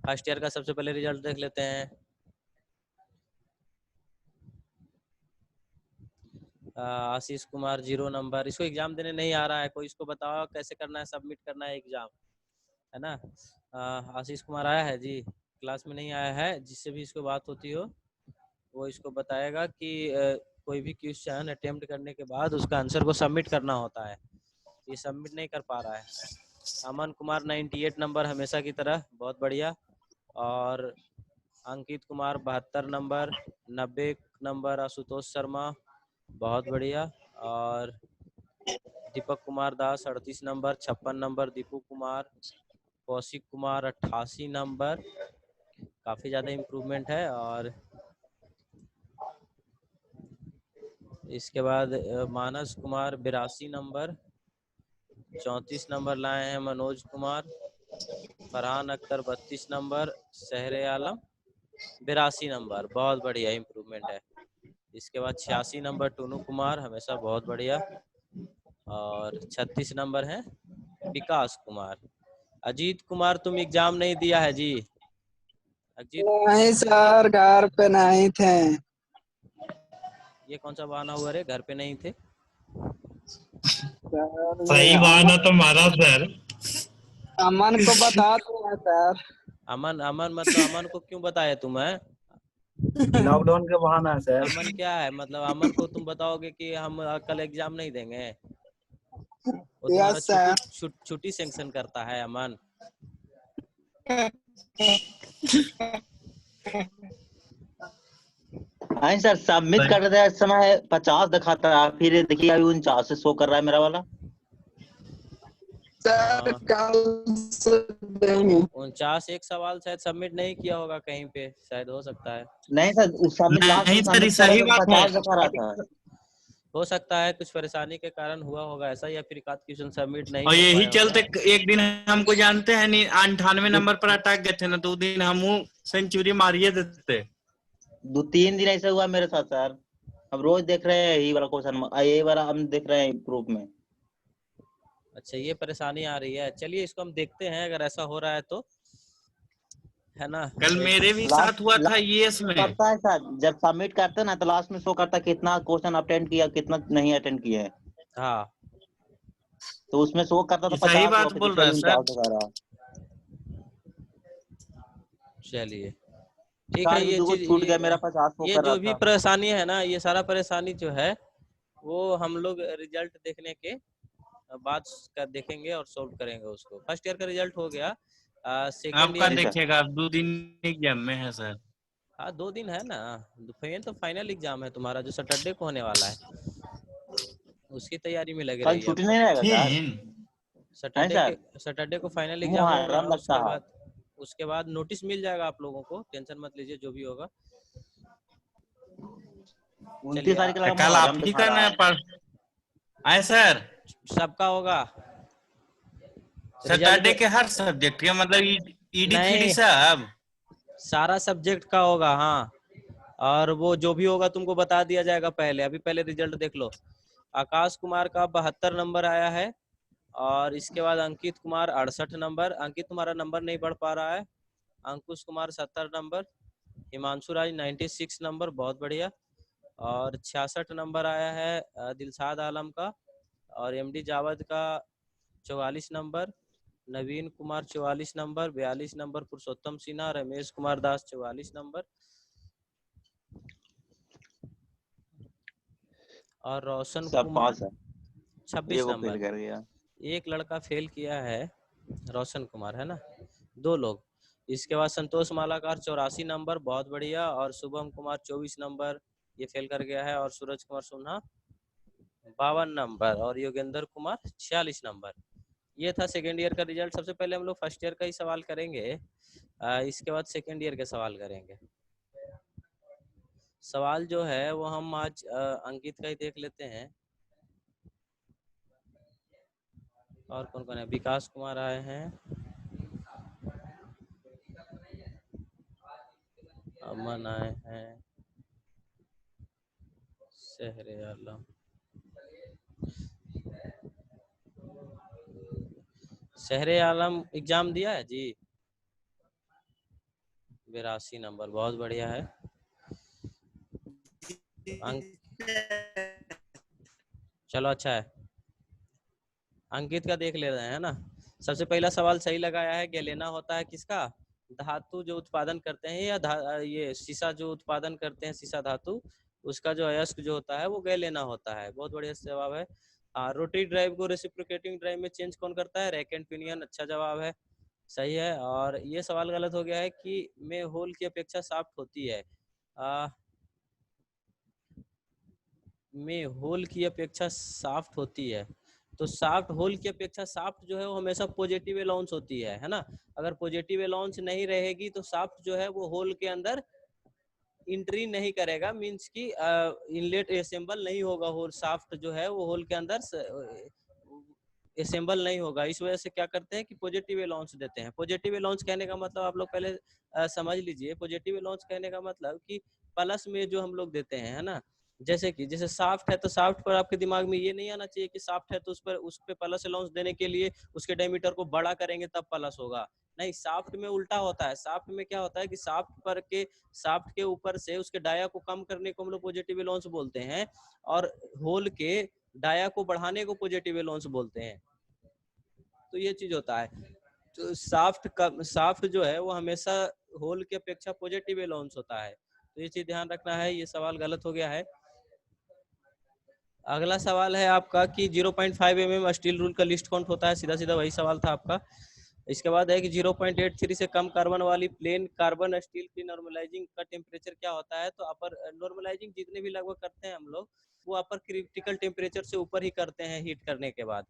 First year का सबसे पहले रिजल्ट देख लेते हैं। आशीष कुमार 0 नंबर। इसको एग्जाम देने नहीं आ रहा है कोई, इसको बताओ कैसे करना है, सबमिट करना है एग्जाम, है ना। आशीष कुमार आया है जी, क्लास में नहीं आया है। जिससे भी इसको बात होती हो वो इसको बताएगा कि कोई भी क्वेश्चन अटेम्प्ट करने के बाद उसका आंसर को सबमिट करना होता है, ये सबमिट नहीं कर पा रहा है। अमन कुमार 98 नंबर, हमेशा की तरह, बहुत बढ़िया। और अंकित कुमार 72 नंबर, 90 नंबर आशुतोष शर्मा, बहुत बढ़िया। और Deepak Kumar Das 38 number, 56 number Deepu Kumar, Kaushik Kumar 88 number, काफ़ी ज़्यादा इम्प्रूवमेंट है। और इसके बाद मानस कुमार 82 नंबर, 34 नंबर लाए हैं मनोज कुमार, फरहान अख्तर 32 नंबर, शहर आलम 82 नंबर, बहुत बढ़िया इम्प्रूवमेंट है। इसके बाद 86 नंबर टूनू कुमार, हमेशा बहुत बढ़िया। और 36 नंबर है विकास कुमार। अजीत कुमार तुम एग्जाम नहीं दिया है जी? अजीत, नहीं सर, घर पे नहीं थे। ये कौन सा बहाना हुआ रे, घर पे नहीं थे? सही बहाना तो मारा सर। अमन को बता दिया सर। अमन, अमन मतलब अमन को क्यों बताया तुम? है लॉकडाउन का बहाना है सर। अमन क्या है मतलब? अमन को तुम बताओगे कि हम कल एग्जाम नहीं देंगे? वो तुम्हारा यस सर। छुट्टी सैंक्शन करता है अमन। हाँ सर, सबमिट करते समय 50 दिखाता है, फिर देखिए अभी 49 से शो कर रहा है मेरा वाला। सर कल से देंगे। 49 एक सवाल शायद सबमिट नहीं किया होगा कहीं पे, शायद, हो सकता है। नहीं सर, उस सबमिट लास्ट में नहीं सर, सबमिट सही करा तो बात है। 50 दिखा रहा था। हो सकता है कुछ परेशानी के कारण हुआ होगा ऐसा, या फिर एकाध क्वेश्चन सबमिट नहीं और हो यही पाया चलते होगा। एक दिन हमको जानते हैं नहीं, 98 नंबर पर अटक गए थे ना, तो उस दिन हम सेंचुरी मारिए देते। 2-3 दिन ऐसा हुआ मेरे साथ सर। अब रोज देख रहे हैं यही वाला क्वेश्चन, यही वाला हम देख रहे हैं प्रूफ में। अच्छा, ये परेशानी आ रही है। चलिए इसको हम देखते हैं, अगर ऐसा हो रहा है तो, है ना। कल मेरे भी साथ हुआ था ईएस में। करता है सर, जब सबमिट करते हैं ना तो लास्ट में शो करता है कितना क्वेश्चन अटेंड किया, कितना नहीं अटेंड किया है। हाँ, तो उसमें शो करता तो सही 50 हुआ, बात फिर बोल देखिए रहा अभी है सर। 49 दिखा रहा है। चलिए ठीक है। सर भी ये दो चीज, छूट गया, मेरा 50 शो ये कर रहा जो भी था। परेशानी है ना, ये सारा परेशानी जो है वो हम लोग रिजल्ट देखने के बाद का देखेंगे और सोल्व करेंगे उसको। फर्स्ट ईयर का रिजल्ट हो गया, सेकेंड आपका ईयर। जी सर। देखिएगा 2 दिन एग्जाम में है सर। हाँ, 2 दिन है ना। तो फाइनल एग्जाम है तुम्हारा जो सैटरडे को होने वाला है, उसकी तैयारी में लगे कल रहिए छुट्टी अब। नहीं रहेगा सर? तीन है सर, सैटरडे को फाइनल एग्जाम होगा। मुहर्रम लगता है। उसके बाद नोटिस मिल जाएगा आप लोगों को, टेंशन मत लीजिए, जो भी होगा। 29 चलिए तारीख लगा कल आप मुहर्रम ही दिखा का रहा ना है। पर आए सर। सबका होगा रिजल्ट। सैटरडे के हर सब्जेक्ट के मतलब ईडी थ्री नहीं, सब। सारा सब्जेक्ट का होगा, हाँ। और वो जो भी होगा तुमको बता दिया जाएगा पहले। अभी पहले रिजल्ट देख लो। आकाश कुमार का 72 नंबर आया है। और इसके बाद अंकित कुमार 68 नंबर। अंकित तुम्हारा नंबर नहीं बढ़ पा रहा है। अंकुश कुमार 70 नंबर। हिमांशु राज 96 नंबर, बहुत बढ़िया। और 66 नंबर आया है दिलशाद आलम का। और एमडी जावद का 44 नंबर। नवीन कुमार 44 नंबर। 42 नंबर पुरुषोत्तम सिन्हा। रमेश कुमार दास 44 नंबर। और रोशन सब कुमार पास है, 26 ये वो नंबर। फेल कर गया। एक लड़का फेल किया है, रोशन कुमार, है ना, 2 लोग। इसके बाद संतोष मालाकार 84 नंबर, बहुत बढ़िया। और शुभम कुमार 24 नंबर, ये फेल कर गया है। और सूरज कुमार सुन्हा 52 नंबर। और योगेंद्र कुमार 46 नंबर। ये था सेकेंड ईयर का रिजल्ट। सबसे पहले हम लोग फर्स्ट ईयर का ही सवाल करेंगे, इसके बाद सेकेंड ईयर के सवाल करेंगे। सवाल जो है वो हम आज अंकित का ही देख लेते हैं। और कौन कौन है? विकास कुमार आए हैं, अमन आए हैं, शहर आलम। शहर आलम एग्जाम दिया है जी? 82 नंबर, बहुत बढ़िया है। अंक चलो अच्छा है। अंकित का देख ले रहे हैं ना। सबसे पहला सवाल सही लगाया है। गैलेना होता है किसका? धातु जो उत्पादन करते हैं, या ये शीशा जो उत्पादन करते हैं, शीशा धातु, उसका जो अयस्क जो होता है वो गैलेना होता है। बहुत बढ़िया जवाब है। रोटरी ड्राइव को रेसिप्रोकेटिंग ड्राइव में चेंज कौन करता है? Rack and pinion. अच्छा जवाब है, सही है। और ये सवाल गलत हो गया है कि में होल की अपेक्षा सॉफ्ट होती है। में होल की अपेक्षा सॉफ्ट होती है, तो सॉफ्ट होल की अपेक्षा सॉफ्ट जो है वो हमेशा पॉजिटिव अलाउंस होती है ना। अगर पॉजिटिव अलाउंस नहीं रहेगी तो सॉफ्ट जो है वो होल के अंदर एंट्री नहीं करेगा, मींस की इनलेट असेंबल नहीं होगा। होल सॉफ्ट जो है वो होल के अंदर असेंबल नहीं होगा। इस वजह से क्या करते हैं कि पॉजिटिव अलाउंस देते हैं। पॉजिटिव अलाउंस कहने का मतलब आप लोग पहले समझ लीजिए। पॉजिटिव अलाउंस कहने का मतलब कि प्लस में जो हम लोग देते हैं, है ना। जैसे सॉफ्ट है तो सॉफ्ट पर आपके दिमाग में ये नहीं आना चाहिए कि सॉफ्ट है तो उस पर प्लस अलाउंस देने के लिए उसके डायमीटर को बड़ा करेंगे तब प्लस होगा। नहीं, सॉफ्ट में उल्टा होता है। सॉफ्ट में क्या होता है कि सॉफ्ट के ऊपर से उसके डाया को कम करने को हम लोग पॉजिटिव अलाउंस बोलते हैं, और होल के डाया को बढ़ाने को पॉजिटिव अलाउंस बोलते हैं। तो ये चीज होता है। तो सॉफ्ट जो है वो हमेशा होल की अपेक्षा पॉजिटिव अलाउंस होता है। तो ये चीज ध्यान रखना है। ये सवाल गलत हो गया है। अगला सवाल है आपका कि 0.5 mm स्टील रूल का लिस्ट काउंट होता है। सीधा सीधा वही सवाल था आपका। इसके बाद है कि 0.83 से कम कार्बन वाली प्लेन कार्बन स्टील की नॉर्मलाइजिंग का टेम्परेचर क्या होता है? तो अपर नॉर्मलाइजिंग जितने भी लगभग करते हैं हम लोग, वो अपर क्रिटिकल टेम्परेचर से ऊपर ही करते हैं हीट करने के बाद,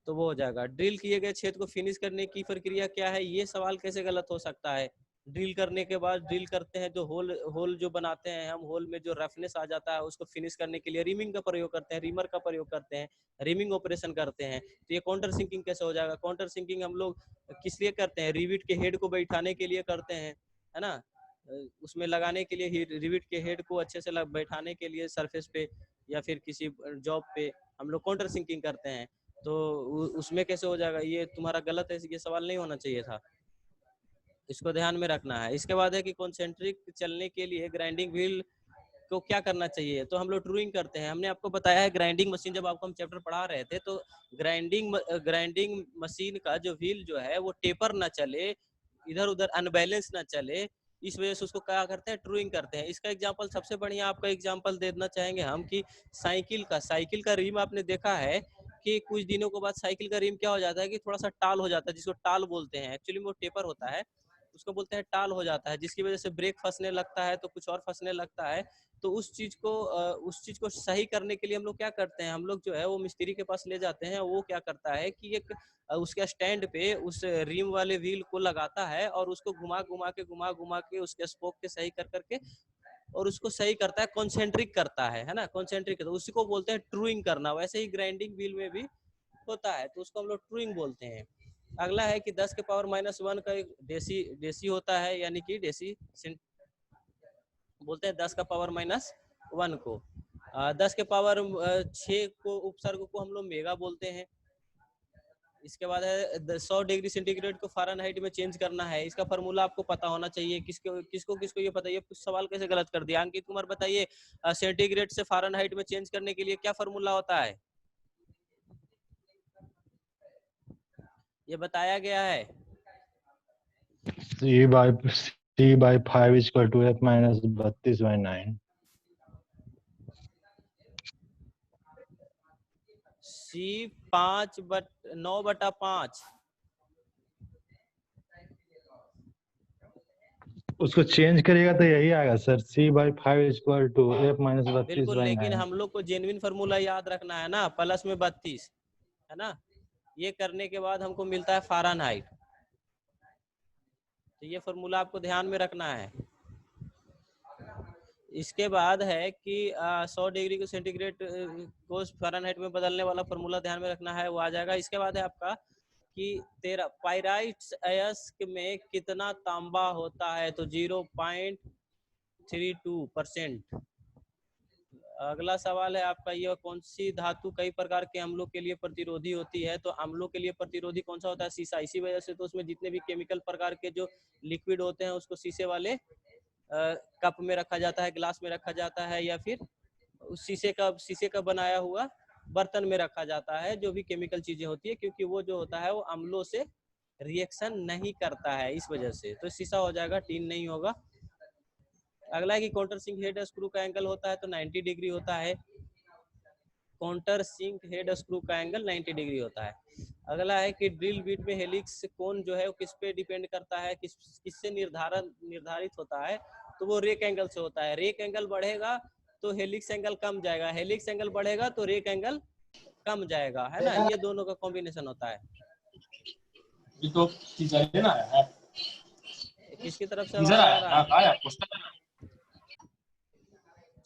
तो वो हो जाएगा। ड्रिल किए गए छेद को फिनिश करने की प्रक्रिया क्या है? ये सवाल कैसे गलत हो सकता है? ड्रिल करने के बाद ड्रिल करते हैं, जो होल जो बनाते हैं हम, होल में जो रफनेस आ जाता है उसको फिनिश करने के लिए रिमिंग का प्रयोग करते हैं, रिमर का प्रयोग करते हैं, रिमिंग ऑपरेशन करते हैं। तो ये काउंटर सिंकिंग कैसे हो जाएगा? काउंटर सिंकिंग हम लोग किस लिए करते हैं? रिविट के हेड को बैठाने के लिए करते हैं, है ना। उसमें लगाने के लिए रिविट के हेड को अच्छे से बैठाने के लिए सरफेस पे या फिर किसी जॉब पे हम लोग काउंटर सिंकिंग करते हैं। तो उसमें कैसे हो जाएगा? ये तुम्हारा गलत है, ये सवाल नहीं होना चाहिए था। इसको ध्यान में रखना है। इसके बाद है कि कॉन्सेंट्रिक चलने के लिए ग्राइंडिंग व्हील को क्या करना चाहिए? तो हम लोग ट्रूइंग करते हैं। हमने आपको बताया है ग्राइंडिंग मशीन, जब आपको हम चैप्टर पढ़ा रहे थे, तो ग्राइंडिंग मशीन का जो व्हील जो है वो टेपर ना चले, इधर उधर अनबैलेंस ना चले, इस वजह से उसको क्या करते हैं? ट्रूइंग करते हैं। इसका एग्जांपल सबसे बढ़िया आपका एग्जांपल देना चाहेंगे हम कि साइकिल का रिम आपने देखा है कि कुछ दिनों के बाद साइकिल का रिम क्या हो जाता है कि थोड़ा सा टाल हो जाता है, जिसको टाल बोलते हैं। एक्चुअली वो टेपर होता है, उसको बोलते हैं टाल हो जाता है, जिसकी वजह से ब्रेक फंसने लगता है तो कुछ और फंसने लगता है। तो उस चीज को सही करने के लिए हम लोग क्या करते हैं? हम लोग जो है वो मिस्त्री के पास ले जाते हैं। वो क्या करता है कि एक उसके स्टैंड पे उस रिम वाले व्हील को लगाता है और उसको घुमा के उसके स्पोक के सही कर करके और उसको सही करता है, कॉन्सेंट्रिक करता है ना। कॉन्सेंट्रिक तो उसी को बोलते हैं ट्रूइंग करना। वैसे ही ग्राइंडिंग व्हील में भी होता है, तो उसको हम लोग ट्रूइंग बोलते हैं। अगला है कि 10 के पावर -1 का एक डेसी होता है, यानी कि डेसी बोलते हैं 10 का पावर -1 को। 10 के पावर 6 को उपसर्ग को हम लोग मेगा बोलते हैं। इसके बाद है 100 डिग्री सेंटीग्रेड को फ़ारेनहाइट में चेंज करना है। इसका फार्मूला आपको पता होना चाहिए। किसको ये पता? ये सवाल कैसे गलत कर दिया? अंकित कुमार बताइए, सेंटीग्रेड से फ़ारेनहाइट में चेंज करने के लिए क्या फार्मूला होता है? ये बताया गया है। C/5 = F - 32/9। C 9/5। उसको चेंज करेगा तो यही आएगा सर, C/5 = F - बिल्कुल, लेकिन 32/9। हम लोग को जेन्युइन फार्मूला याद रखना है ना, प्लस में 32, है ना। ये करने के बाद हमको मिलता है फ़ारेनहाइट। तो ये फार्मूला आपको ध्यान में रखना है। इसके बाद है कि 100 डिग्री को सेंटीग्रेड को फ़ारेनहाइट में बदलने वाला फार्मूला ध्यान में रखना है, वो आ जाएगा। इसके बाद है आपका कि 13 पाइराइट्स अयस्क में कितना तांबा होता है? तो 0.32%। अगला सवाल है आपका, ये कौन सी धातु कई प्रकार के अम्लों के लिए प्रतिरोधी होती है? तो अम्लों के लिए प्रतिरोधी कौन सा होता है? शीशा। इसी वजह से तो उसमें जितने भी केमिकल प्रकार के जो लिक्विड होते हैं उसको शीशे वाले कप में रखा जाता है, ग्लास में रखा जाता है, या फिर उस शीशे का बनाया हुआ बर्तन में रखा जाता है, जो भी केमिकल चीजें होती है, क्योंकि वो जो होता है वो अम्लों से रिएक्शन नहीं करता है, इस वजह से। तो शीशा हो जाएगा, टीन नहीं होगा। अगला है कि काउंटर सिंक हेड स्क्रू का एंगल होता है तो 90 डिग्री होता है। काउंटर सिंक हेड स्क्रू का एंगल 90 डिग्री होता है। अगला है कि ड्रिल बीट में हेलिक्स कोण जो है वो किस पे डिपेंड करता है, किससे निर्धारित होता है? तो वो रेक एंगल से होता है। रेक एंगल बढ़ेगा तो हेलिक्स एंगल कम जाएगा, हेलिक्स एंगल बढ़ेगा तो रेक एंगल कम जाएगा, है ना। ये दोनों का कॉम्बिनेशन होता है। ये तो टीचर ना है, किसकी तरफ से टीचर आवाज आ रहा है? आया क्वेश्चन।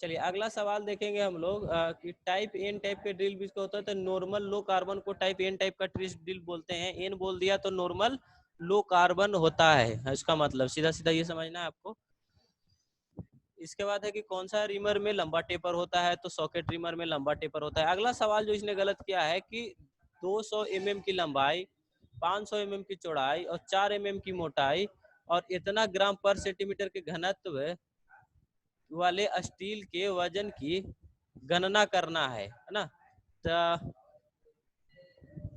चलिए अगला सवाल देखेंगे हम लोग कि टाइप एन टाइप के ड्रिल बीट का होता है तो नॉर्मल लो कार्बन को टाइप एन टाइप का ड्रिल बोलते हैं। एन बोल दिया तो नॉर्मल लो कार्बन होता है, इसका मतलब सीधा सीधा ये समझना है आपको। इसके बाद है कि कौन सा रिमर में लंबा टेपर होता है? तो सॉकेट रिमर में लंबा टेपर होता है। अगला सवाल जो इसने गलत किया है कि 200 mm की लंबाई, 500 mm की चौड़ाई और 4 mm की मोटाई और इतना ग्राम पर सेंटीमीटर के घनत्व वाले स्टील के वजन की गणना करना है ना। तो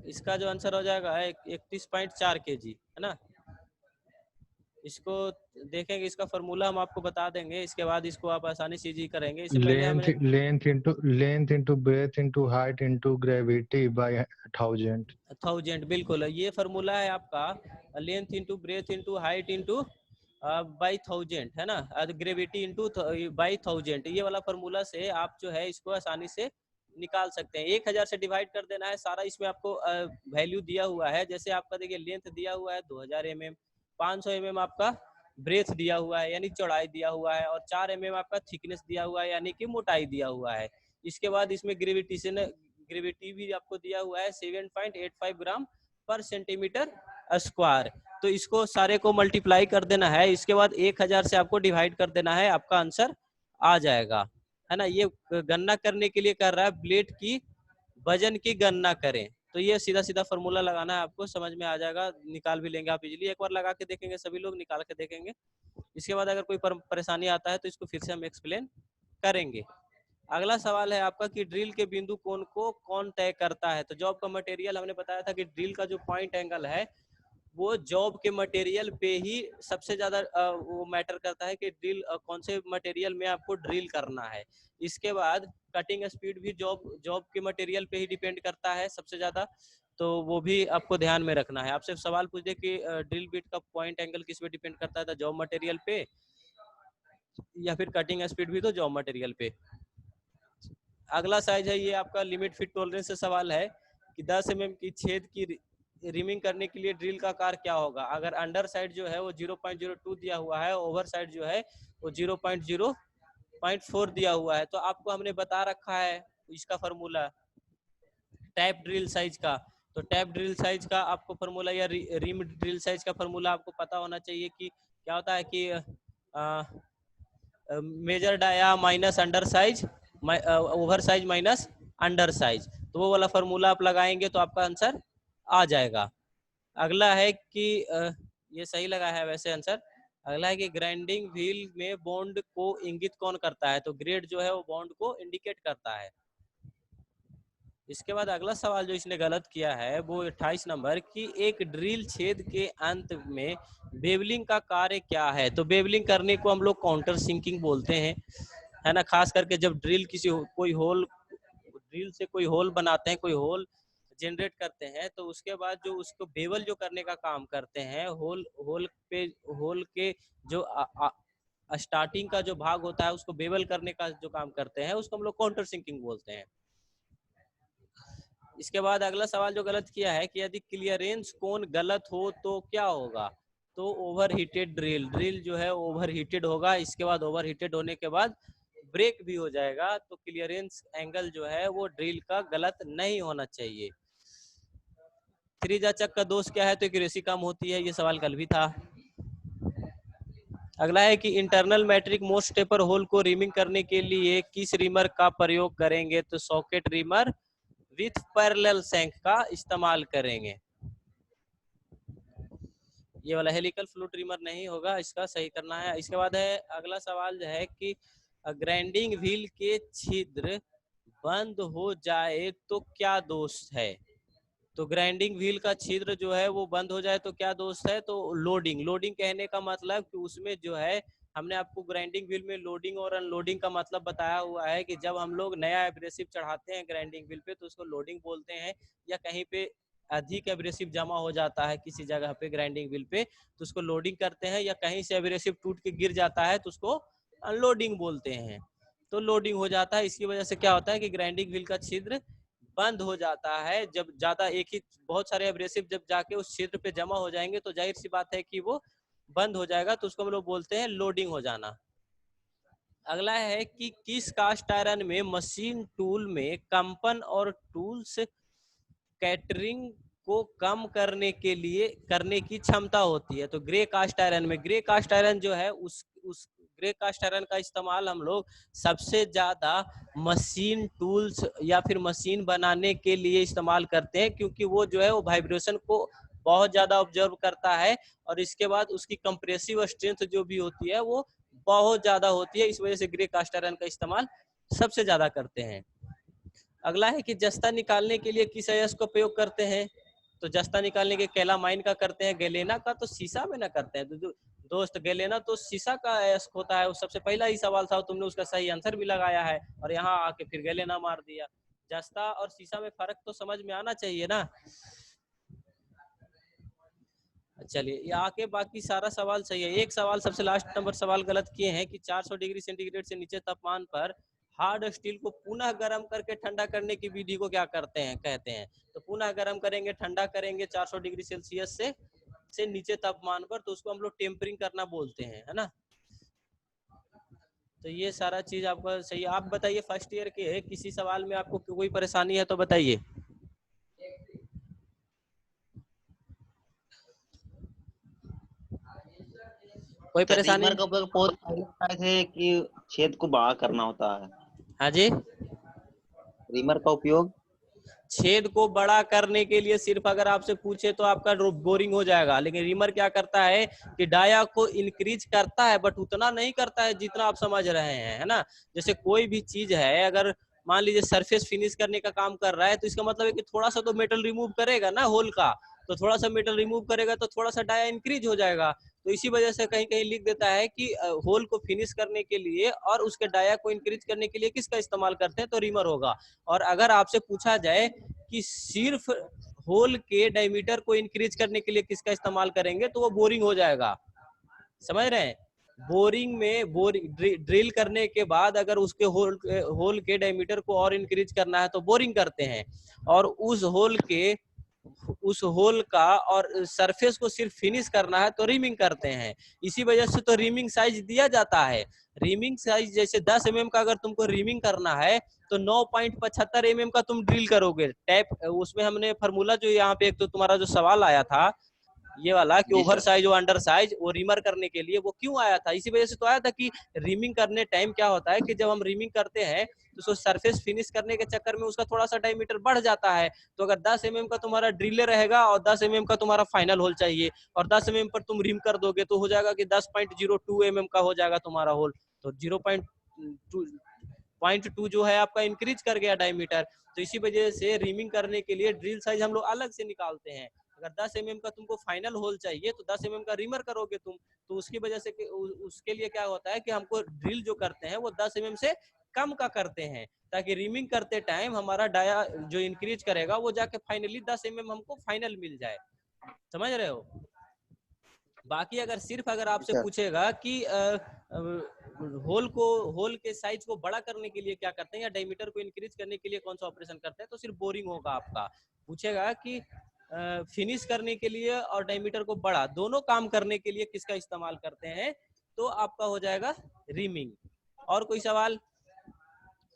इसका जो आंसर हो जाएगा 31.4 kg, है ना। इसको देखेंगे, इसका फॉर्मूला हम आपको बता देंगे, इसके बाद इसको आप आसानी से जी करेंगे। इससे पहले हमने length into breadth into height into gravity by 1000। बिल्कुल, ये फॉर्मूला है आपका, length into breadth into height into by 1000, है ना, ग्रेविटी इंटू बाई 1000। ये वाला फॉर्मूला से आप जो है इसको आसानी से निकाल सकते हैं। 1000 से डिवाइड कर देना है सारा, इसमें आपको वैल्यू दिया हुआ है। जैसे आपका देखिए लेंथ दिया हुआ है 2000 mm, 500 mm आपका ब्रेथ दिया हुआ है यानी चौड़ाई दिया हुआ है, और 4 mm आपका थिकनेस दिया हुआ है यानी कि मोटाई दिया हुआ है। इसके बाद इसमें ग्रेविटी भी आपको दिया हुआ है 7.85 ग्राम पर सेंटीमीटर स्क्वायर। तो इसको सारे को मल्टीप्लाई कर देना है, इसके बाद 1000 से आपको डिवाइड कर देना है, आपका आंसर आ जाएगा, है ना। ये गणना करने के लिए कर रहा है ब्लेड की वजन की गणना करें, तो ये सीधा सीधा फॉर्मूला लगाना है, आपको समझ में आ जाएगा, निकाल भी लेंगे आप इजीली। एक बार लगा के देखेंगे, सभी लोग निकाल के देखेंगे। इसके बाद अगर कोई परेशानी आता है तो इसको फिर से हम एक्सप्लेन करेंगे। अगला सवाल है आपका कि ड्रिल के बिंदु कोण को कौन तय करता है? तो जॉब का मटेरियल, हमने बताया था कि ड्रिल का जो पॉइंट एंगल है वो जॉब के मटेरियल पे ही सबसे ज्यादा वो मैटर करता है कि ड्रिल कौन से मटेरियल में आपको ड्रिल करना है। इसके बाद कटिंग स्पीड भी जॉब के मटेरियल पे ही डिपेंड करता है सबसे ज्यादा, तो वो भी आपको ध्यान में रखना है। आपसे सवाल पूछ दे कि ड्रिल बिट का पॉइंट एंगल किस पे डिपेंड करता है, तो जॉब मटेरियल पे, या फिर कटिंग स्पीड भी तो जॉब मटेरियल पे। अगला साइज है ये आपका लिमिट फिट टॉलरेंस से सवाल है कि 10 mm की छेद की रिमिंग करने के लिए ड्रिल का आकार क्या होगा? अगर अंडर साइड जो है वो 0.02 दिया हुआ है, ओवर साइड जो है वो 0.04 दिया हुआ है, तो आपको हमने बता रखा है इसका फॉर्मूला टैप ड्रिल साइज का। तो टैप ड्रिल साइज का आपको फॉर्मूला या रिम ड्रिल साइज का फॉर्मूला आपको पता होना चाहिए कि क्या होता है कि major dia minus under size, over size minus under size, तो वो वाला फॉर्मूला आप लगाएंगे तो आपका आंसर आ जाएगा। अगला है कि ये सही लगा है वैसे आंसर। अगला है कि ग्राइंडिंग व्हील में बॉन्ड को इंगित कौन करता है? तो ग्रेड जो है वो बॉन्ड को इंडिकेट करता है। इसके बाद अगला सवाल जो इसने गलत किया है वो 28 नंबर की एक ड्रिल छेद के अंत में बेवलिंग का कार्य क्या है? तो बेवलिंग करने को हम लोग काउंटर सिंकिंग बोलते हैं, है ना। खास करके जब ड्रिल ड्रिल से कोई होल बनाते हैं, कोई होल जनरेट करते हैं, तो उसके बाद जो उसको बेवल जो करने का काम करते हैं, होल के जो स्टार्टिंग का जो भाग होता है उसको बेवल करने का जो काम करते हैं उसको हम लोग काउंटर सिंकिंग बोलते हैं। इसके बाद अगला सवाल जो गलत किया है कि यदि क्लियरेंस कोण गलत हो तो क्या होगा? तो ओवरहीटेड ड्रिल जो है ओवरहीटेड होगा। इसके बाद ओवरहीटेड होने के बाद ब्रेक भी हो जाएगा, तो क्लियरेंस एंगल जो है वो ड्रिल का गलत नहीं होना चाहिए। थ्री जा चक का दोष क्या है? तो एक्यूरेसी कम होती है, ये सवाल कल भी था। अगला है कि इंटरनल मैट्रिक मोस्ट टेपर होल को रिमिंग करने के लिए किस रिमर का प्रयोग करेंगे? तो socket reamer with parallel shank का इस्तेमाल करेंगे। ये वाला हेलिकल फ्लूट रिमर नहीं होगा, इसका सही करना है। इसके बाद है अगला सवाल जो है कि ग्राइंडिंग व्हील के छिद्र बंद हो जाए तो क्या दोष है? तो ग्राइंडिंग व्हील का छिद्र जो है वो बंद हो जाए तो क्या दोष है? तो लोडिंग कहने का मतलब कि उसमें जो है, हमने आपको ग्राइंडिंग व्हील में लोडिंग और अनलोडिंग का मतलब बताया हुआ है कि जब हम लोग नया एब्रेसिव चढ़ाते हैं ग्राइंडिंग व्हील पे तो उसको लोडिंग बोलते हैं, या कहीं पे अधिक एब्रेसिव जमा हो जाता है किसी जगह पे ग्राइंडिंग व्हील पे तो उसको लोडिंग करते हैं, या कहीं से एब्रेसिव टूट के गिर जाता है तो उसको अनलोडिंग बोलते हैं। तो लोडिंग हो जाता है, इसकी वजह से क्या होता है कि ग्राइंडिंग व्हील का छिद्र बंद हो जाता है। जब ज्यादा एक ही बहुत सारे एब्रेसिव जब जाके उस क्षेत्र पे जमा हो जाएंगे तो जाहिर सी बात है कि वो बंद हो जाएगा, तो उसको हम लोग बोलते हैं लोडिंग हो जाना। अगला है कि किस कास्ट आयरन में मशीन टूल में कंपन और टूल्स कैटरिंग को कम करने के लिए करने की क्षमता होती है? तो ग्रे कास्ट आयरन में। ग्रे कास्ट आयरन जो है उस ग्रे कास्ट आयरन का इस्तेमाल हम लोग सबसे ज्यादा मशीन टूल्स या फिर मशीन बनाने के लिए इस्तेमाल करते हैं, क्योंकि वो जो है वो वाइब्रेशन को बहुत ज्यादा ऑब्जर्व करता है और इसके बाद उसकी कंप्रेसिव स्ट्रेंथ जो भी होती है वो बहुत ज्यादा होती है। इस वजह से ग्रे कास्ट आयरन का इस्तेमाल सबसे ज्यादा करते हैं। अगला है कि जस्ता निकालने के लिए किस अयस्क का प्रयोग करते हैं? तो जस्ता निकालने के कैलामाइन का करते हैं, गैलेना का तो शीशा में ना करते हैं। तो दोस्त गैलेना तो शीशा का अयस्क होता है। वो सबसे पहला ही सवाल था, तुमने उसका सही आंसर भी लगाया है और यहाँ आके फिर गैलेना मार दिया। जस्ता और शीशा में फर्क तो समझ में आना चाहिए ना। चलिए ये आके बाकी सारा सवाल सही है। एक सवाल सबसे लास्ट नंबर सवाल गलत किए हैं कि 400 डिग्री सेंटीग्रेड से नीचे तापमान पर हार्ड स्टील को पुनः गर्म करके ठंडा करने की विधि को क्या करते हैं कहते हैं? तो पुनः गर्म करेंगे, ठंडा करेंगे 400 डिग्री सेल्सियस से नीचे तापमान पर, तो उसको हम लोग टेम्परिंग करना बोलते हैं, है ना। तो ये सारा चीज आपका सही है। आप बताइए फर्स्ट ईयर के है, किसी सवाल में आपको कोई परेशानी है तो बताइए। कोई परेशानी? रीमर का उपयोग बहुत पहले बताए थे कि छेद को बड़ा करना होता है। हाँ जी, रीमर का उपयोग छेद को बड़ा करने के लिए सिर्फ अगर आपसे पूछे तो आपका बोरिंग हो जाएगा, लेकिन रिमर क्या करता है कि डाया को इंक्रीज करता है, बट उतना नहीं करता है जितना आप समझ रहे हैं, है ना। जैसे कोई भी चीज है, अगर मान लीजिए सरफेस फिनिश करने का काम कर रहा है तो इसका मतलब है कि थोड़ा सा तो मेटल रिमूव करेगा ना होल का, तो थोड़ा सा मेटल रिमूव करेगा तो थोड़ा सा डाया इंक्रीज हो जाएगा। तो इसी वजह से कहीं कहीं लिख देता है कि होल को फिनिश करने के लिए और उसके डाया को इंक्रीज करने के लिए किसका इस्तेमाल करते हैं? तो रिमर होगा। और अगर आपसे पूछा जाए कि सिर्फ होल के डायमीटर को इंक्रीज करने के लिए किसका इस्तेमाल करेंगे, तो वो बोरिंग हो जाएगा। समझ रहे हैं? बोरिंग में ड्रिल करने के बाद अगर उसके होल के डायमीटर को और इंक्रीज करना है तो बोरिंग करते हैं, और उस होल का और सरफेस को सिर्फ फिनिश करना है तो रिमिंग करते हैं। इसी वजह से तो रिमिंग साइज दिया जाता है। रिमिंग साइज जैसे 10 mm का अगर तुमको रिमिंग करना है तो 9.75 mm का तुम ड्रिल करोगे टैप। उसमें हमने फार्मूला जो यहाँ पे एक तो तुम्हारा जो सवाल आया था ये वाला कि ओवर साइज और अंडर साइज, वो रिमर करने के लिए वो क्यों आया था? इसी वजह से तो आया था कि रिमिंग करने टाइम क्या होता है कि जब हम रिमिंग करते हैं तो उसको सरफेस फिनिश करने के चक्कर में उसका थोड़ा सा डायमीटर बढ़ जाता है। तो अगर 10 mm का तुम्हारा ड्रिल रहेगा और 10 mm का तुम्हारा फाइनल होल चाहिए और 10 mm पर तुम रिम कर दोगे तो हो जाएगा कि 10.02 mm का हो जाएगा तुम्हारा होल। तो 0.2 जो है आपका इंक्रीज कर गया डायमीटर। तो इसी वजह से रिमिंग करने के लिए ड्रिल साइज हम लोग अलग से निकालते हैं। अगर 10 mm का तुमको फाइनल होल चाहिए तो 10 mm का रिमर करोगे तुम, तो उसकी वजह से उसके लिए क्या होता है कि हमको ड्रिल जो करते हैं वो 10 mm से कम का करते हैं, ताकि रिमिंग करते टाइम हमारा डाया जो इंक्रीज करेगा वो जाके फाइनली 10 mm हमको फाइनल मिल जाए। समझ रहे हो? बाकी अगर सिर्फ अगर आपसे पूछेगा कि होल के साइज को बड़ा करने के लिए क्या करते हैं या डायमीटर को इंक्रीज करने के लिए कौन सा ऑपरेशन करते हैं, तो सिर्फ बोरिंग होगा आपका। पूछेगा कि फिनिश करने के लिए और डायमीटर को बड़ा दोनों काम करने के लिए किसका इस्तेमाल करते हैं, तो आपका हो जाएगा रिमिंग। और कोई सवाल?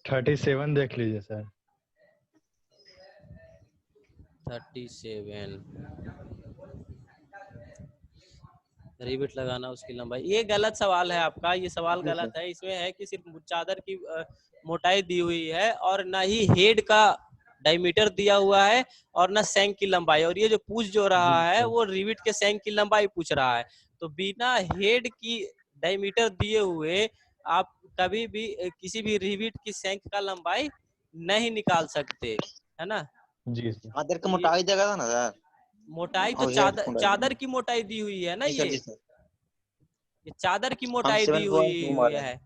37 देख लीजिए सर। 37 रिविट लगाना उसकी लंबाई, ये गलत सवाल है आपका, ये सवाल जी गलत है। इसमें है कि सिर्फ चादर की मोटाई दी हुई है और ना ही हेड का डायमीटर दिया हुआ है और ना सैंक की लंबाई, और ये जो पूछ जो रहा है वो रिविट के सैंक की लंबाई पूछ रहा है। तो बिना हेड की डायमीटर दिए हुए आप कभी भी किसी भी रिविट की सैंक का लंबाई नहीं निकाल सकते, है ना। जी सर। चादर की मोटाई देगा था ना सर, मोटाई तो और हेड की मोटाई चादर की मोटाई दी हुई है ना, जी सर, जी सर। ये चादर की हम मोटाई दी 7.2 हुई मारे। है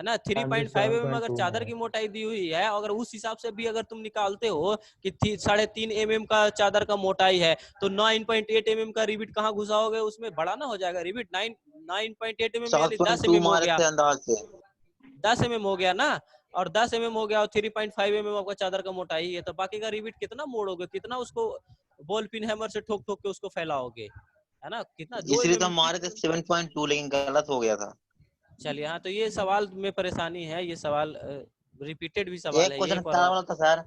ना। हाँ जी 3.5 mm अगर 7.2 में चादर है। की मोटाई दी हुई है, अगर उस हिसाब से भी अगर तुम निकालते हो कि 3.5 mm का चादर का मोटाई है, तो 9.8 mm का रिबिट कहाँ घुसाओगे, उसमें बड़ा ना हो जाएगा रिबिट। 9.8 mm यानी 10 7.2 mm हो मारे गया, थे अंदाज से। 10 mm हो गया ना। और 10 mm हो गया और 3.5 mm आपका चादर का मोटाई है, तो बाकी का रिबिट कितना मोड़ोगे, कितना उसको बॉल पिन हैमर से ठोक ठोक के उसको फैलाओगे, है ना, कितना 2 इसलिए तो mm। हम मारे थे 7.2, लेकिन गलत हो गया था। चलिए, हाँ, तो ये सवाल में परेशानी है, ये सवाल रिपीटेड भी सवाल एक है ये, क्वेश्चन एक कल और वाला था सर,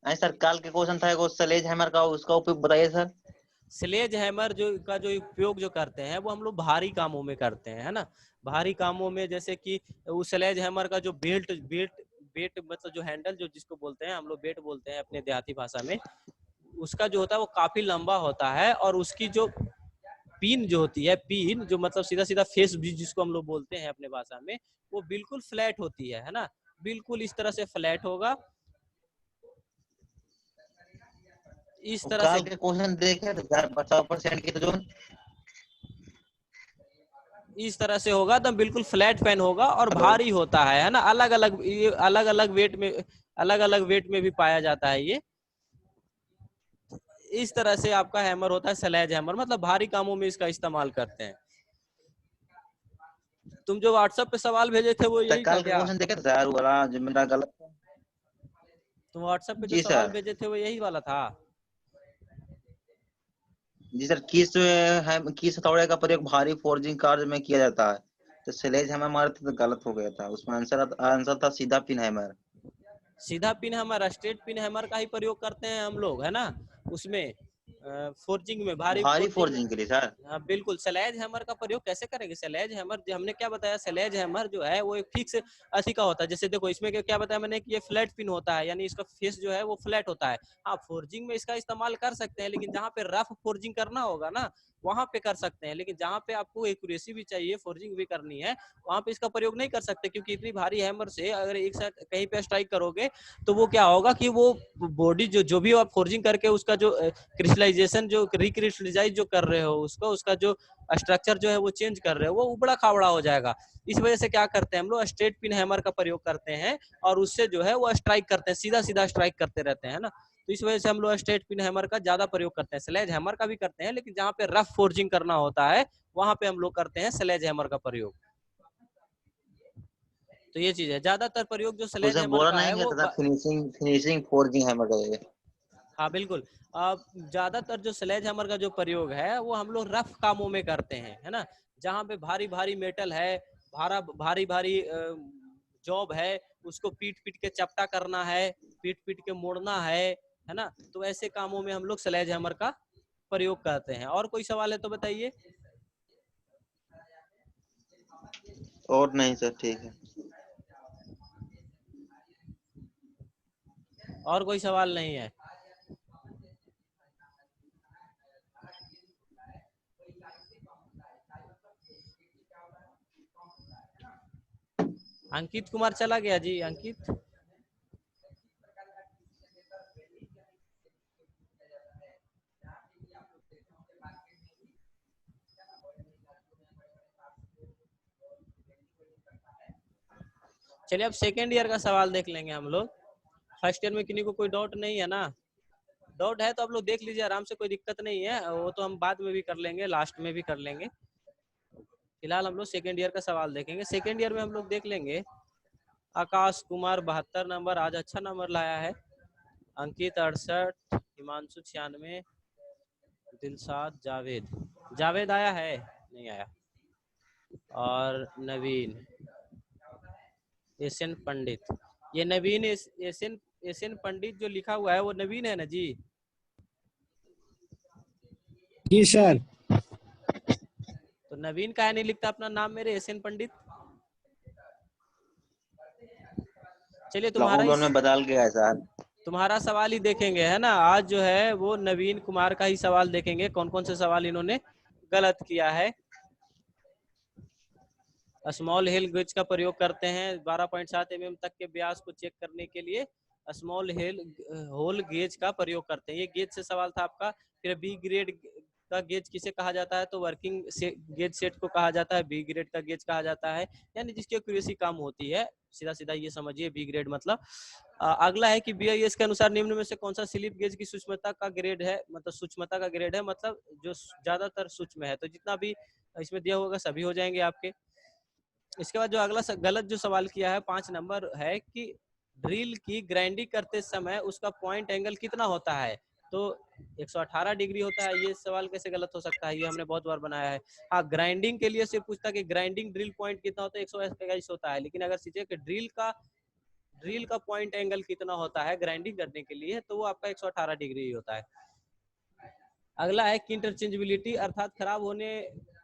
नहीं सर, कल के क्वेश्चन था वो सलेज हैमर का, उसका उपयोग बताइए सर। स्लेज हैमर जो उपयोग जो करते हैं वो हम लोग भारी कामों में करते हैं, है ना। भारी कामों में जैसे कि उस स्लेज हैमर का जो बेल्ट बेल्ट बेट मतलब जो हैंडल जो जिसको बोलते हैं हम लोग बेट बोलते हैं अपने देहाती भाषा में, उसका जो होता है वो काफी लंबा होता है, और उसकी जो पिन जो होती है, पिन जो मतलब सीधा सीधा फेस भी जिसको हम लोग बोलते हैं अपने भाषा में, वो बिल्कुल फ्लैट होती है ना, बिल्कुल इस तरह से फ्लैट होगा, इस तरह से कल के क्वेश्चन देखे थे सर, 50% की तो जो इस तरह से होगा तो बिल्कुल फ्लैट पेन होगा और हेलो, भारी होता है ना। अलग अलग ये अलग अलग वेट में भी पाया जाता है ये। इस तरह से आपका हैमर होता है स्लेज हैमर, मतलब भारी कामों में इसका इस्तेमाल करते हैं। तुम जो व्हाट्सएप पे सवाल भेजे थे वो सर यही था कल के क्या? क्वेश्चन देखे थे सर, वो वाला जो मेरा गलत था। तुम व्हाट्सएप पे जो जी सवाल सर, भेजे थे वो यही वाला था? जी सर, किस हथौड़े का प्रयोग भारी फोर्जिंग कार्य में किया जाता है? तो स्लेज हैमर मारे थे तो गलत हो गया था, उसमें आंसर था सीधा पिन हैमर। सीधा pin hammer, straight pin hammer का ही प्रयोग करते हैं हम लोग, है ना। उसमें फोर्जिंग में, भारी भारी फोर्जिंग। फोर्जिंग के लिए सर। हाँ बिल्कुल, स्लेज हैमर का प्रयोग कैसे करेंगे? स्लेज हैमर हमने क्या बताया, स्लेज हैमर जो है वो एक फिक्स अथी का होता है। जैसे देखो इसमें क्या बताया मैंने कि ये फ्लैट पिन होता है, यानी इसका फेस जो है वो फ्लैट होता है। हाँ, फोर्जिंग में इसका इस्तेमाल कर सकते हैं, लेकिन जहाँ पे रफ फोर्जिंग करना होगा ना वहां पे कर सकते हैं, लेकिन जहाँ पे आपको एक्यूरेसी भी चाहिए, फोर्जिंग भी करनी है, वहां पे इसका प्रयोग नहीं कर सकते, क्योंकि इतनी भारी हैमर से अगर एक साथ कहीं पे स्ट्राइक करोगे तो वो क्या होगा कि वो बॉडी जो भी आप फोर्जिंग करके उसका जो क्रिस्टलाइजेशन जो रिक्रिस्टलाइज जो कर रहे हो उसका जो स्ट्रक्चर जो है वो चेंज कर रहे हो, वो उबड़ा खाबड़ा हो जाएगा। इस वजह से क्या करते हैं हम लोग, स्ट्रेट पिन हैमर का प्रयोग करते हैं और उससे जो है वो स्ट्राइक करते हैं, सीधा सीधा स्ट्राइक करते रहते हैं ना। तो इस वजह से हम लोग स्ट्रेट पिन हैमर का ज्यादा प्रयोग करते हैं। स्लेज हैमर का भी करते हैं, लेकिन जहाँ पे रफ फोर्जिंग करना होता है वहां पे हम लोग करते हैं स्लेज हैमर का प्रयोग। तो ये चीज है, ज्यादातर प्रयोग जो स्लेज उसने हैमर बोला का नहीं है गया वो था फिनिशिंग फोर्जिंग हैमर का ये। हाँ बिल्कुल। ज्यादातर जो स्लेज हैमर का जो प्रयोग है वो हम लोग रफ कामों में करते हैं, है ना। जहाँ पे भारी भारी मेटल है, भारी भारी जॉब है, उसको पीट पीट के चपटा करना है, पीट पीट के मोड़ना है ना। तो ऐसे कामों में हम लोग स्लेज हैमर का प्रयोग करते हैं। और कोई सवाल है तो बताइए। और नहीं सर, ठीक है। और कोई सवाल नहीं है? अंकित कुमार चला गया जी, अंकित। चलिए अब सेकेंड ईयर का सवाल देख लेंगे हम लोग। फर्स्ट ईयर में किन्हीं को कोई डाउट नहीं है ना? डाउट है तो आप लोग देख लीजिए आराम से, कोई दिक्कत नहीं है, वो तो हम बाद में भी कर लेंगे, लास्ट में भी कर लेंगे। फिलहाल हम लोग सेकेंड ईयर का सवाल देखेंगे। सेकेंड ईयर में हम लोग देख लेंगे आकाश कुमार 72 नंबर, आज अच्छा नंबर लाया है। अंकित 68, हिमांशु 96, दिलशाद जावेद आया है? नहीं आया। और नवीन एसएन पंडित, ये नवीन एसएन पंडित जो लिखा हुआ है वो नवीन है ना जी? जी सर। तो नवीन काहे नहीं लिखता अपना नाम मेरे एसएन पंडित? चलिए लॉकडाउन में बदल गया है सर। तुम्हारा सवाल ही देखेंगे, है ना। आज जो है वो नवीन कुमार का ही सवाल देखेंगे, कौन कौन से सवाल इन्होंने गलत किया है। स्मॉल हेल गेज का प्रयोग करते हैं 12.7 mm तक के व्यास को चेक करने के लिए स्मॉल होल गेज का प्रयोग करते हैं। ये गेज से सवाल था आपका। फिर बी ग्रेड का गेज किसे कहा जाता है? तो वर्किंग गेज सेट को कहा जाता है। बी ग्रेड का गेज कहा जाता है यानी जिसकी एक्यूरेसी कम होती है, सीधा सीधा ये समझिए बी ग्रेड मतलब। अगला है कि BIS के अनुसार निम्न में से कौन सा स्लिप गेज की सूक्ष्मता का ग्रेड है? मतलब सूक्ष्मता का ग्रेड है मतलब जो ज्यादातर सूक्ष्म है। तो जितना भी इसमें दिया होगा सभी हो जाएंगे आपके। इसके बाद जो अगला गलत जो सवाल किया है 5 नंबर है कि ड्रिल की ग्राइंडिंग करते समय उसका पॉइंट एंगल कितना होता है? तो 118 डिग्री होता है। ये सवाल कैसे गलत हो सकता है? ये हमने बहुत बार बनाया है। हाँ, ग्राइंडिंग के लिए से पूछता कि ग्राइंडिंग ड्रिल पॉइंट कितना होता है? 121 होता है। लेकिन अगर सीधे कि ड्रिल का पॉइंट एंगल कितना होता है ग्राइंडिंग करने के लिए, तो वो आपका 118 डिग्री होता है। अगला है कि इंटरचेंजेबिलिटी अर्थात खराब होने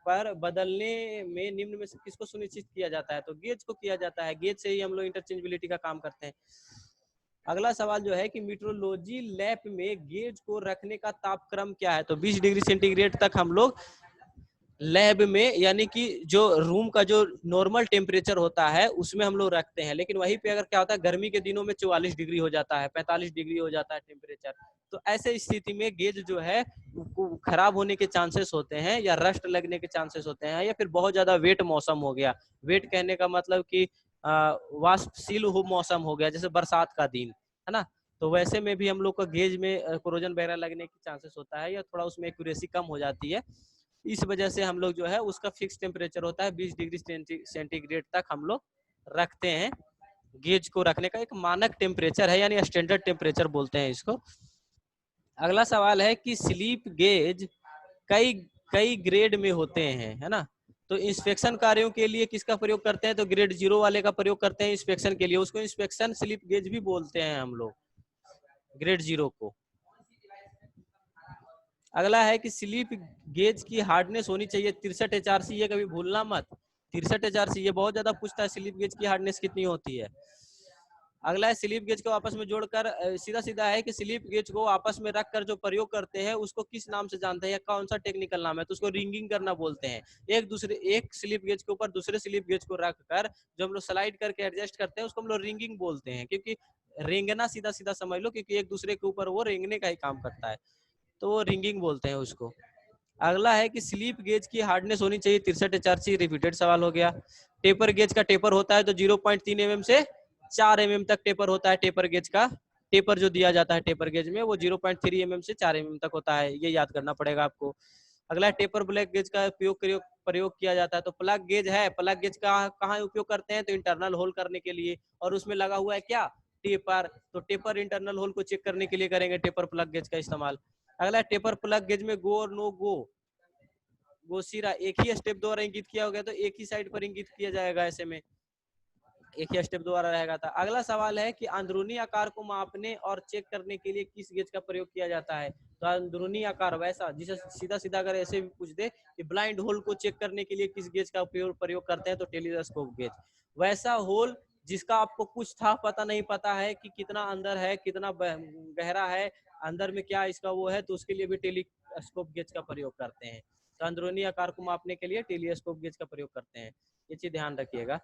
पर बदलने में निम्न में से किसको सुनिश्चित किया जाता है? तो गेज को किया जाता है। गेज से ही हम लोग इंटरचेंजेबिलिटी का काम करते हैं। अगला सवाल जो है कि मीट्रोलॉजी लैब में गेज को रखने का तापक्रम क्या है? तो 20 डिग्री सेंटीग्रेड तक हम लोग लैब में यानी कि जो रूम का जो नॉर्मल टेम्परेचर होता है उसमें हम लोग रखते हैं। लेकिन वहीं पे अगर क्या होता है गर्मी के दिनों में 44 डिग्री हो जाता है, 45 डिग्री हो जाता है टेम्परेचर। तो ऐसे स्थिति में गेज जो है खराब होने के चांसेस होते हैं या रस्ट लगने के चांसेस होते हैं, या फिर बहुत ज्यादा वेट मौसम हो गया। वेट कहने का मतलब कि वाष्पशील मौसम हो गया, जैसे बरसात का दिन है ना। तो वैसे में भी हम लोग को गेज में कोरोजन वगैरह लगने की चांसेस होता है या थोड़ा उसमें एक्यूरेसी कम हो जाती है। इस वजह से हम लोग जो है उसका फिक्स टेम्परेचर होता है 20 डिग्री सेंटीग्रेड तक हम लोग रखते हैं। गेज को रखने का एक मानक टेम्परेचर है यानी स्टैंडर्ड टेम्परेचर बोलते हैं इसको। अगला सवाल है कि स्लीप गेज कई ग्रेड में होते हैं, है ना। तो इंस्पेक्शन कार्यों के लिए किसका प्रयोग करते हैं? तो ग्रेड 0 वाले का प्रयोग करते हैं इंस्पेक्शन के लिए। उसको इंस्पेक्शन स्लिप गेज भी बोलते हैं हम लोग, ग्रेड 0 को। अगला है कि स्लिप गेज की हार्डनेस होनी चाहिए 63 HRC। ये कभी भूलना मत, 63 HRC। ये बहुत ज्यादा पूछता है स्लिप गेज की हार्डनेस कितनी होती है। अगला है स्लिप गेज को आपस में जोड़कर सीधा सीधा है कि स्लिप गेज को आपस में रखकर जो प्रयोग करते हैं उसको किस नाम से जानते हैं या कौन सा टेक्निकल नाम है? तो उसको रिंगिंग करना बोलते हैं। एक स्लिप गेज के ऊपर दूसरे स्लिप गेज को रखकर जो हम लोग स्लाइड करके एडजस्ट करते हैं उसको हम लोग रिंगिंग बोलते हैं। क्योंकि रेंगना सीधा सीधा समझ लो, क्योंकि एक दूसरे के ऊपर वो रेंगने का ही काम करता है, तो वो रिंगिंग बोलते हैं उसको। अगला है कि स्लिप गेज की हार्डनेस होनी चाहिए 63 HRC। रिपीटेड सवाल हो गया। टेपर गेज का टेपर होता है तो 0.3 mm से 4 mm तक टेपर होता है। टेपर गेज का टेपर जो दिया जाता है टेपर गेज में वो 0.3 mm से 4 mm तक होता है। ये याद करना पड़ेगा आपको। अगला टेपर ब्लैक गेज का प्रयोग किया जाता है। तो प्लग गेज है, प्लग गेज का कहाँ उपयोग करते हैं? तो इंटरनल होल करने के लिए। और उसमें लगा हुआ है क्या? टेपर। तो टेपर इंटरनल होल को चेक करने के लिए करेंगे टेपर प्लग गेज का इस्तेमाल। अगला टेपर प्लग गेज में गो और नो गो सिरा एक ही स्टेप द्वारा इंगित किया हो गया तो एक ही साइड पर इंगित किया जाएगा। ऐसे में एक ही स्टेप द्वारा रहेगा था। अगला सवाल है कि अंदरूनी आकार को मापने और चेक करने के लिए किस गेज का प्रयोग किया जाता है? तो अंदरूनी आकार वैसा जिसे सीधा सीधा अगर ऐसे भी पूछ दे कि ब्लाइंड होल को चेक करने के लिए किस गेज का प्रयोग करते हैं? तो टेलीस्कोप गेज। वैसा होल जिसका आपको कुछ था पता नहीं पता है कि कितना अंदर है, कितना गहरा है, अंदर में क्या इसका वो है, तो उसके लिए भी टेलीस्कोप गेज का प्रयोग करते हैं। तो अंदरूनी आकार को मापने के लिए टेलीस्कोप गेज का प्रयोग करते हैं। ये चीज ध्यान रखिएगा।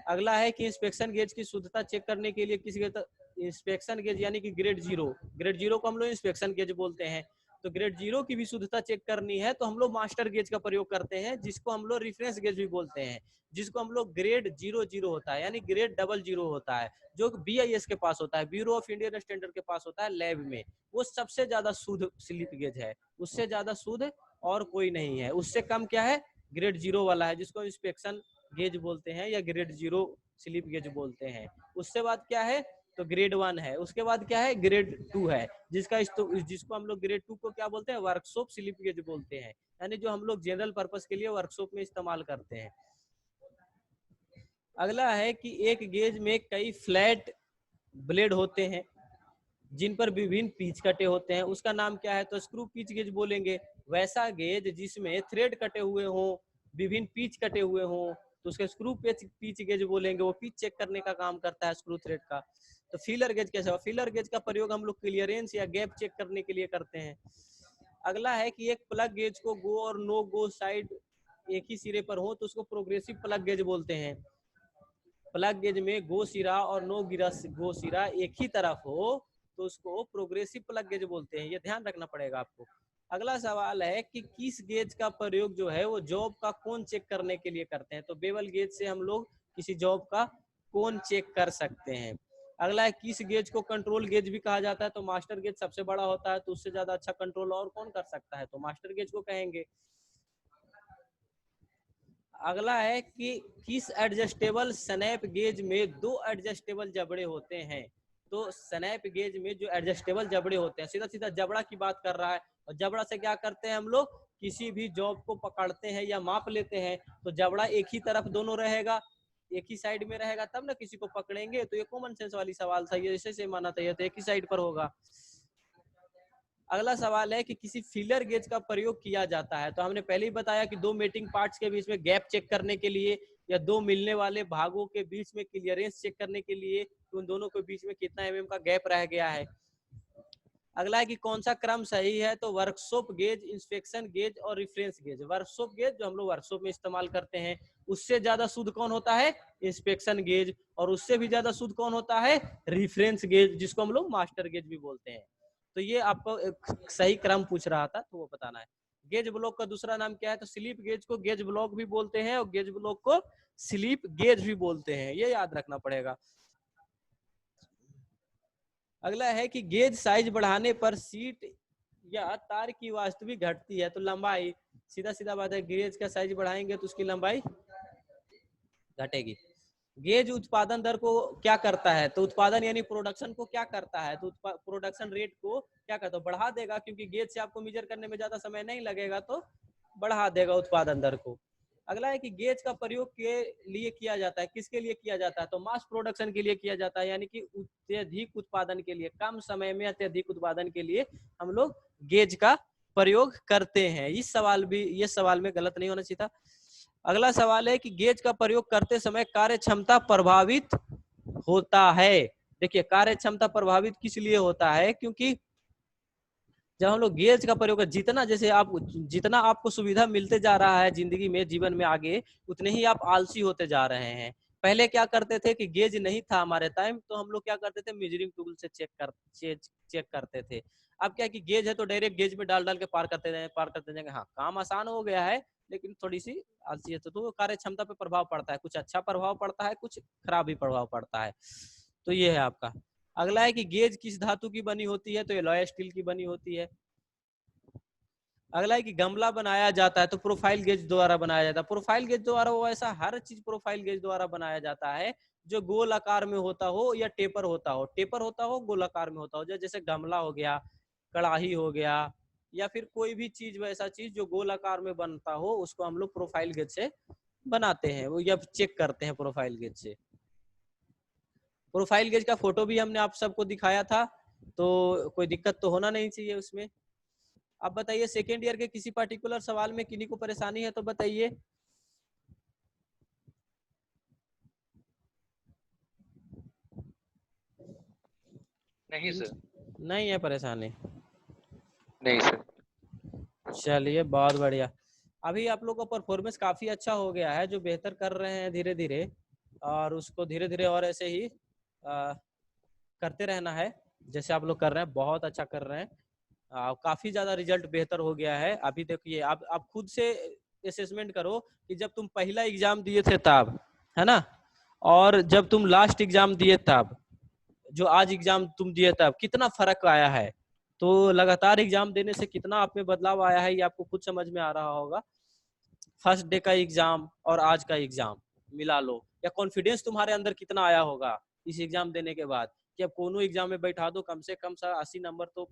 अगला है कि इंस्पेक्शन गेज की शुद्धता चेक करने के लिए किस गेज? इंस्पेक्शन गेज यानी कि ग्रेड 0 को हम लोग इंस्पेक्शन गेज बोलते हैं। तो ग्रेड 0 की भी शुद्धता चेक करनी है तो हम लोग मास्टर गेज का प्रयोग करते हैं, जिसको हम लोग रेफरेंस गेज भी बोलते हैं, जिसको हम लोग ग्रेड 00 होता है यानी ग्रेड 00 होता है, जो BIS के पास होता है, ब्यूरो ऑफ इंडियन स्टैंडर्ड के पास होता है लैब में। वो सबसे ज्यादा शुद्ध स्लिप गेज है, उससे ज्यादा शुद्ध और कोई नहीं है। उससे कम क्या है? ग्रेड 0 वाला है, जिसको इंस्पेक्शन गेज बोलते हैं या ग्रेड 0 स्लिप गेज बोलते हैं। उससे बाद क्या है? तो ग्रेड 1 है। उसके बाद क्या है? ग्रेड 2 है, जिसको हम लोग ग्रेड 2 को क्या बोलते हैं? वर्कशॉप स्लिप गेज बोलते हैं, यानी जो हम लोग जनरल पर्पस के लिए वर्कशॉप में इस्तेमाल करते हैं। अगला है कि एक गेज में कई फ्लैट ब्लेड होते हैं जिन पर विभिन्न पीच कटे होते हैं, उसका नाम क्या है? तो स्क्रू पीच गेज बोलेंगे। वैसा गेज जिसमें थ्रेड कटे हुए हों विभिन्न पिच कटे हुए हों तो उसके स्क्रू पिच गेज बोलेंगे, वो पिच चेक करने का काम करता है स्क्रू थ्रेड का। तो फीलर गेज कैसे होगा? फीलर गेज का प्रयोग हम लोग क्लियरेंस या गैप चेक करने के लिए करते हैं। अगला है कि एक प्लग गेज को गो और नो गो साइड एक ही सिरे पर हो तो उसको प्रोग्रेसिव प्लग गेज बोलते हैं। प्लग गेज में गो सिरा और नो गो सिरा एक ही तरफ हो तो उसको प्रोग्रेसिव प्लग गेज बोलते हैं। ये ध्यान रखना पड़ेगा आपको। अगला सवाल है कि किस गेज का प्रयोग जो है वो जॉब का कोण चेक करने के लिए करते हैं। तो बेवल गेज से हम लोग किसी जॉब का कोण चेक कर सकते हैं। अगला है किस गेज को कंट्रोल गेज भी कहा जाता है। तो मास्टर गेज सबसे बड़ा होता है तो उससे ज्यादा अच्छा कंट्रोल और कौन कर सकता है, तो मास्टर गेज को कहेंगे। अगला है कि किस एडजस्टेबल स्नैप गेज में 2 एडजस्टेबल जबड़े होते हैं। तो स्नैप गेज में जो एडजस्टेबल जबड़े होते हैं, सीधा सीधा जबड़ा की बात कर रहा है। और जबड़ा से क्या करते हैं हम लोग, किसी भी जॉब को पकड़ते हैं या माप लेते हैं तो जबड़ा एक ही तरफ दोनों रहेगा, एक ही साइड में रहेगा तब ना किसी को पकड़ेंगे। तो ये कॉमन सेंस वाली सवाल था, ये ऐसे माना था, ये तो एक ही साइड पर होगा। अगला सवाल है कि किसी फीलर गेज का प्रयोग किया जाता है। तो हमने पहले ही बताया कि 2 मेटिंग पार्ट्स के बीच में गैप चेक करने के लिए या 2 मिलने वाले भागों के बीच में क्लियरेंस चेक करने के लिए कि उन दोनों के बीच में कितना एमएम का गैप रह गया है। अगला है कि कौन सा क्रम सही है। तो वर्कशॉप गेज, इंस्पेक्शन गेज और रेफरेंस गेज। वर्कशॉप गेज जो हम लोग वर्कशॉप में इस्तेमाल करते हैं, उससे ज्यादा शुद्ध कौन होता है, इंस्पेक्शन गेज, और उससे भी ज्यादा शुद्ध कौन होता है, रेफरेंस गेज, जिसको हम लोग मास्टर गेज भी बोलते हैं। तो ये आपको एक सही क्रम पूछ रहा था तो वो बताना है। गेज ब्लॉक का दूसरा नाम क्या है। तो स्लिप गेज को गेज ब्लॉक भी बोलते हैं और गेज ब्लॉक को स्लिप गेज भी बोलते हैं, ये याद रखना पड़ेगा। अगला है कि गेज साइज बढ़ाने पर सीट या तार की वास्तविक घटती है। तो लंबाई, सीधा सीधा बात है, गेज का साइज बढ़ाएंगे तो उसकी लंबाई घटेगी। गेज उत्पादन दर को क्या करता है। तो उत्पादन यानी प्रोडक्शन को क्या करता है। तो प्रोडक्शन रेट को क्या करता है, बढ़ा देगा, क्योंकि गेज से आपको मेजर करने में ज्यादा समय नहीं लगेगा तो बढ़ा देगा उत्पादन दर को। अगला है कि गेज का प्रयोग के लिए किया जाता है, किसके लिए किया जाता है। तो मास प्रोडक्शन के लिए किया जाता है, यानी कि अत्यधिक उत्पादन के लिए, कम समय में अत्यधिक उत्पादन के लिए हम लोग गेज का प्रयोग करते हैं। इस सवाल में गलत नहीं होना चाहिए था। अगला सवाल है कि गेज का प्रयोग करते समय कार्य क्षमता प्रभावित होता है। देखिए कार्य क्षमता प्रभावित किस लिए होता है, क्योंकि जब हम लोग गेज का प्रयोग जितना आपको सुविधा मिलते जा रहा है जिंदगी में, जीवन में आगे, उतने ही आप आलसी होते जा रहे हैं। पहले क्या करते थे कि गेज नहीं था हमारे टाइम, तो हम लोग क्या करते थे, मेजरिंग टूल से चेक करते थे। अब क्या कि गेज है तो डायरेक्ट गेज में डाल के पार करते जाएंगे। हाँ, काम आसान हो गया है लेकिन थोड़ी सी आलसी तो कार्य क्षमता पे प्रभाव पड़ता है, कुछ अच्छा प्रभाव पड़ता है, कुछ खराब भी प्रभाव पड़ता है। तो ये है आपका। अगला है कि गेज किस धातु की बनी होती है। तो एलॉय स्टील की बनी होती है। अगला है कि गमला बनाया जाता है। तो प्रोफाइल गेज द्वारा बनाया जाता है। प्रोफाइल गेज द्वारा वो ऐसा हर चीज प्रोफाइल गेज द्वारा बनाया जाता है जो गोल आकार में होता हो या टेपर होता हो, गोल आकार में होता हो। जैसे गमला हो गया, कड़ाही हो गया, या फिर कोई भी चीज वैसा चीज जो गोल आकार में बनता हो, उसको हम लोग प्रोफाइल गेज से बनाते हैं, वो या चेक करते हैं प्रोफाइल गेज से। प्रोफाइल गेज का फोटो भी हमने आप सबको दिखाया था, तो कोई दिक्कत तो होना नहीं चाहिए उसमें। अब बताइए सेकेंड ईयर के किसी पर्टिकुलर सवाल में किन्हीं को परेशानी है तो बताइए। नहीं सर। नहीं है परेशानी। नहीं सर। चलिए बहुत बढ़िया। अभी आप लोग का परफॉर्मेंस काफी अच्छा हो गया है, जो बेहतर कर रहे हैं धीरे धीरे, और उसको धीरे धीरे और ऐसे ही करते रहना है जैसे आप लोग कर रहे हैं। बहुत अच्छा कर रहे हैं, काफी ज्यादा रिजल्ट बेहतर हो गया है। अभी देखिए आप खुद से असेसमेंट करो कि जब तुम पहला एग्जाम दिए थे तब, है ना, और जब तुम लास्ट एग्जाम दिए तब, जो आज एग्जाम तुम दिए तब, कितना फर्क आया है। तो लगातार एग्जाम देने से कितना आप में बदलाव आया है ये आपको खुद समझ में आ रहा होगा। फर्स्ट डे का एग्जाम और आज का एग्जाम मिला लो, या कॉन्फिडेंस तुम्हारे अंदर कितना आया होगा इस एग्जाम देने के बाद कि अब कोनो एग्जाम में बैठा दो, कम से कम 80 नंबर तो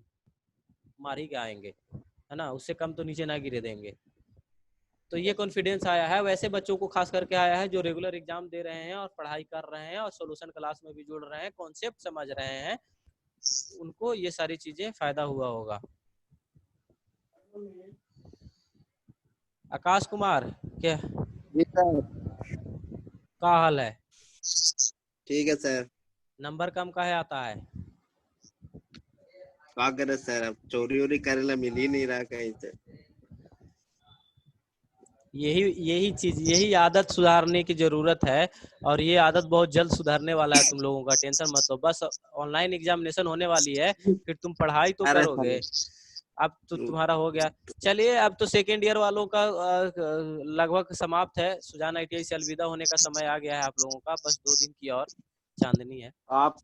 मार ही के आएंगे, है ना, उससे कम तो नीचे ना गिरे देंगे। तो ये कॉन्फिडेंस आया है वैसे बच्चों को खास करके आया है जो रेगुलर एग्जाम दे रहे हैं और पढ़ाई कर रहे हैं और सॉल्यूशन क्लास में भी जुड़ रहे हैं, कॉन्सेप्ट समझ रहे हैं, उनको ये सारी चीजें फायदा हुआ होगा। आकाश कुमार क्या जी सर। का हाल है? ठीक है सर। नंबर कम काहे आता है? क्या करे सर, अब चोरी वोरी करे ला मिल ही नहीं रहा कहीं से। यही आदत सुधारने की जरूरत है, और ये आदत बहुत जल्द सुधारने वाला है तुम लोगों का, टेंशन मत लो। बस ऑनलाइन एग्जामिनेशन होने वाली है, फिर तुम पढ़ाई तो अरे करोगे। अब तो तुम्हारा हो गया। चलिए, अब तो सेकेंड ईयर वालों का लगभग समाप्त है। सुजान ITI से अलविदा होने का समय आ गया है आप लोगों का। बस 2 दिन की और चांदनी है। आप